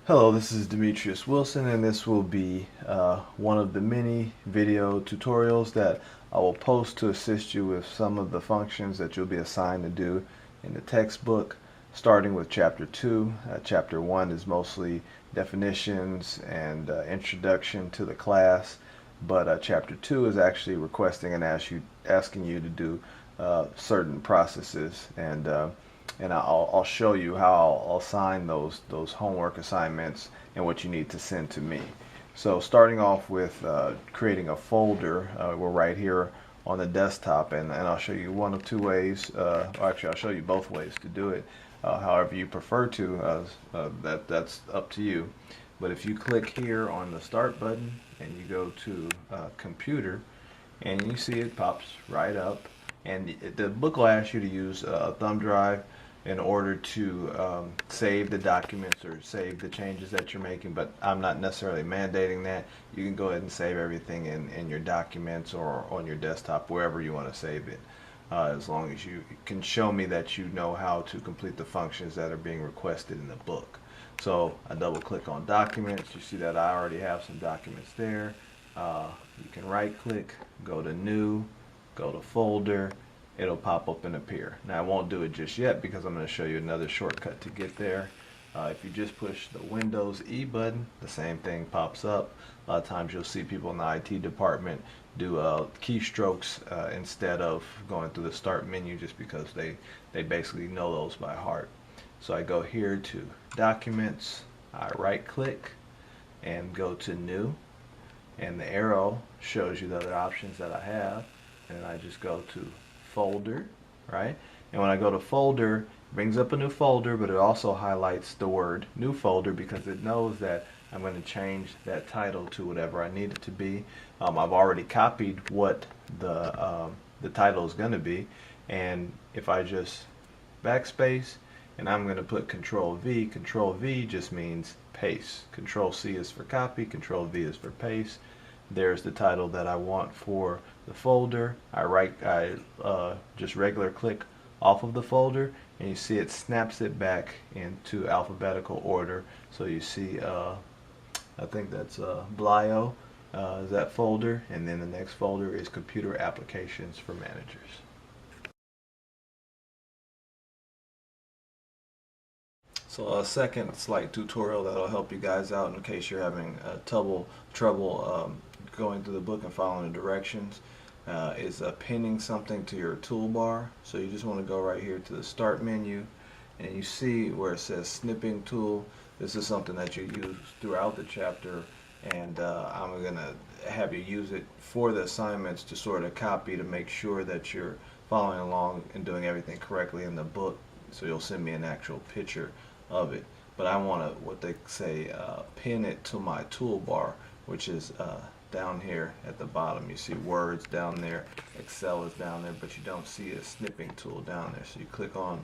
Hello, this is Demetrius Wilson, and this will be one of the many video tutorials that I will post to assist you with some of the functions that you'll be assigned to do in the textbook, starting with Chapter 2. Chapter 1 is mostly definitions and introduction to the class, but Chapter 2 is actually requesting and asking you to do certain processes, and I'll show you how I'll assign those homework assignments and what you need to send to me. So starting off with creating a folder, we're right here on the desktop, and I'll show you one of two ways. Actually, I'll show you both ways to do it. However you prefer to, that's up to you. But if you click here on the Start button and you go to Computer, and you see it pops right up, and the book will ask you to use a thumb drive in order to save the documents or save the changes that you're making, but I'm not necessarily mandating that. You can go ahead and save everything in your documents or on your desktop, wherever you want to save it, as long as you can show me that you know how to complete the functions that are being requested in the book. So I double click on documents. You see that I already have some documents there. You can right click, go to new, go to folder. It'll pop up and appear. Now I won't do it just yet because I'm going to show you another shortcut to get there. If you just push the Windows E button, the same thing pops up. A lot of times you'll see people in the IT department do keystrokes instead of going through the start menu, just because they basically know those by heart. So I go here to Documents, I right click and go to New, and the arrow shows you the other options that I have, and I just go to Folder, right? And when I go to Folder, it brings up a new folder, but it also highlights the word New Folder because it knows that I'm going to change that title to whatever I need it to be. I've already copied what the title is going to be, and if I just backspace and I'm going to put Control V. Control V just means paste. Control C is for copy. Control V is for paste. There's the title that I want for the folder. I just regular click off of the folder, and you see it snaps it back into alphabetical order. So you see, I think that's Blio is that folder, and then the next folder is Computer Applications for Managers. So a second slight tutorial that'll help you guys out in case you're having trouble going through the book and following the directions is pinning something to your toolbar. So you just want to go right here to the Start menu, and you see where it says Snipping Tool. This is something that you use throughout the chapter, and I'm going to have you use it for the assignments to sort of copy to make sure that you're following along and doing everything correctly in the book. So you'll send me an actual picture of it, but I want to, what they say, pin it to my toolbar, which is down here at the bottom. You see words down there, Excel is down there, but you don't see a snipping tool down there. So you click on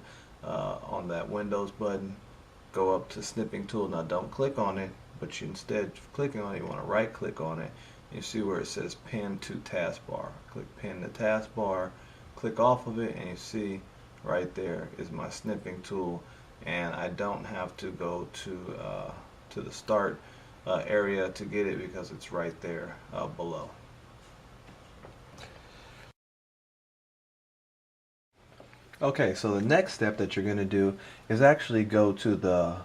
that Windows button, go up to snipping tool. Now don't click on it, but you instead of clicking on it, you want to right click on it. You see where it says pin to taskbar. Click pin to taskbar, click off of it, and you see right there is my snipping tool, and I don't have to go to the start area to get it because it's right there below. Okay, so the next step that you're going to do is actually go to the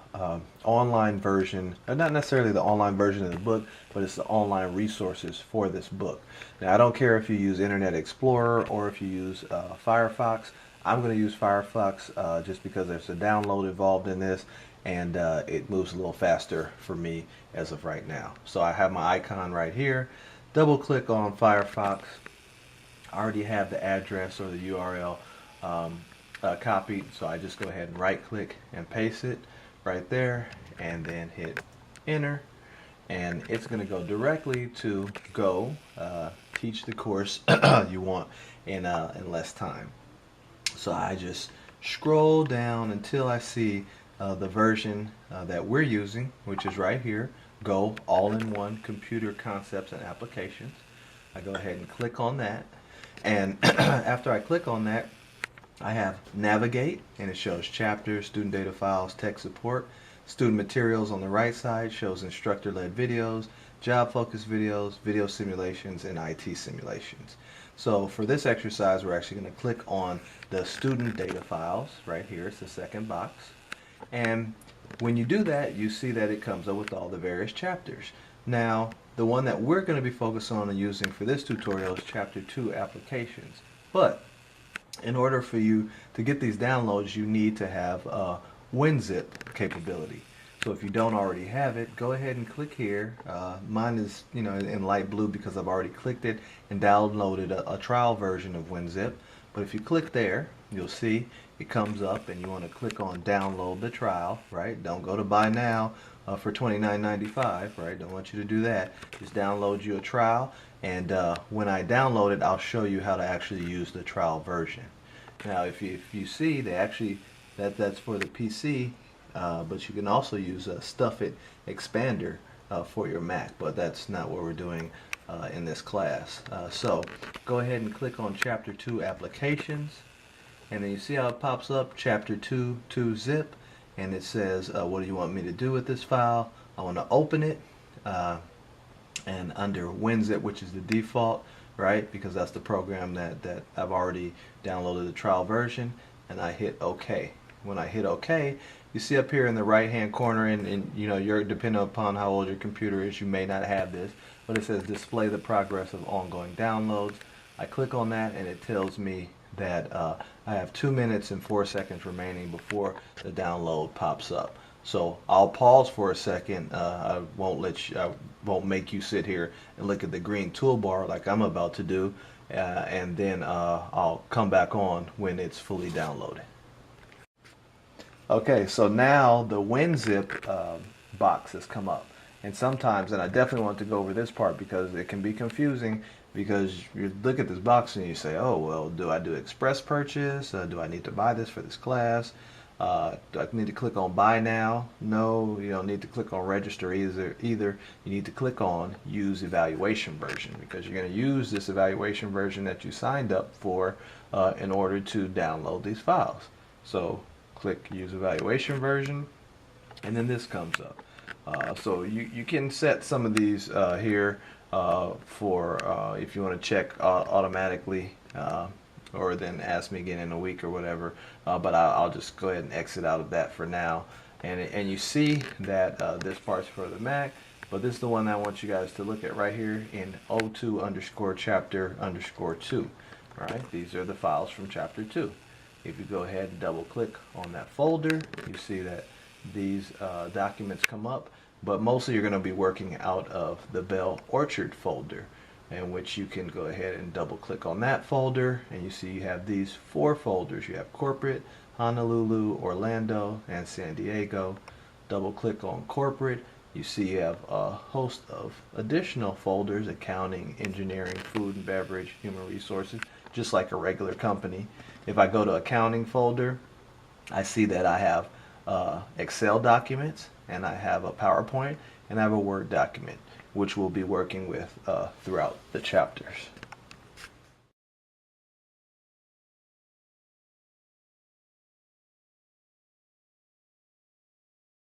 online version, not necessarily the online version of the book, but it's the online resources for this book. Now, I don't care if you use Internet Explorer or if you use Firefox. I'm going to use Firefox just because there's a download involved in this, and it moves a little faster for me as of right now. So I have my icon right here. Double click on Firefox. I already have the address or the URL copied, so I just go ahead and right click and paste it right there, and then hit enter, and it's going to go directly to go teach the course you want in less time. So I just scroll down until I see the version that we're using, which is right here, Go All-in-One Computer Concepts and Applications. I go ahead and click on that, and after I click on that, I have Navigate, and it shows chapters, student data files, tech support. Student materials on the right side shows instructor-led videos, job-focused videos, video simulations, and IT simulations. So for this exercise, we're actually going to click on the student data files right here. It's the second box. And when you do that, you see that it comes up with all the various chapters. Now, the one that we're going to be focused on and using for this tutorial is Chapter 2 Applications. But in order for you to get these downloads, you need to have WinZip capability. So if you don't already have it, go ahead and click here. Mine is, in light blue because I've already clicked it and downloaded a trial version of WinZip. But if you click there, you'll see it comes up, and you want to click on download the trial, right? Don't go to buy now for $29.95, right? Don't want you to do that. Just download you a trial, and when I download it, I'll show you how to actually use the trial version. Now, if you see, they actually that's for the PC, but you can also use a Stuff It expander for your Mac, but that's not what we're doing in this class. So go ahead and click on Chapter 2 Applications, and then you see how it pops up, Chapter 2 zip, and it says, what do you want me to do with this file? I want to open it, and under WinZip, which is the default, right, because that's the program that I've already downloaded the trial version, and I hit OK. When I hit OK, you see up here in the right hand corner, and you're depending upon how old your computer is, you may not have this, but it says display the progress of ongoing downloads. I click on that, and it tells me that I have 2 minutes and 4 seconds remaining before the download pops up. So I'll pause for a second. I won't make you sit here and look at the green toolbar like I'm about to do, and then I'll come back on when it's fully downloaded. Okay, so now the WinZip box has come up, and sometimes, and I definitely want to go over this part because it can be confusing, because you look at this box and you say, oh, well, do I do express purchase? Do I need to buy this for this class? Do I need to click on buy now? No, you don't need to click on register either. You need to click on use evaluation version, because you're going to use this evaluation version that you signed up for in order to download these files. So click use evaluation version, and then this comes up. So you can set some of these here for if you want to check automatically, or then ask me again in a week or whatever, but I'll just go ahead and exit out of that for now. And you see that this part's for the Mac, but this is the one I want you guys to look at right here in 02_chapter_2. Alright, these are the files from Chapter 2. If you go ahead and double click on that folder, you see that these documents come up, but mostly you're going to be working out of the Bell Orchard folder, in which you can go ahead and double click on that folder, and you see you have these 4 folders. You have corporate, Honolulu, Orlando, and San Diego. Double click on corporate, you see you have a host of additional folders: accounting, engineering, food and beverage, human resources, just like a regular company. If I go to accounting folder, I see that I have Excel documents, and I have a PowerPoint, and I have a Word document, which we'll be working with throughout the chapters.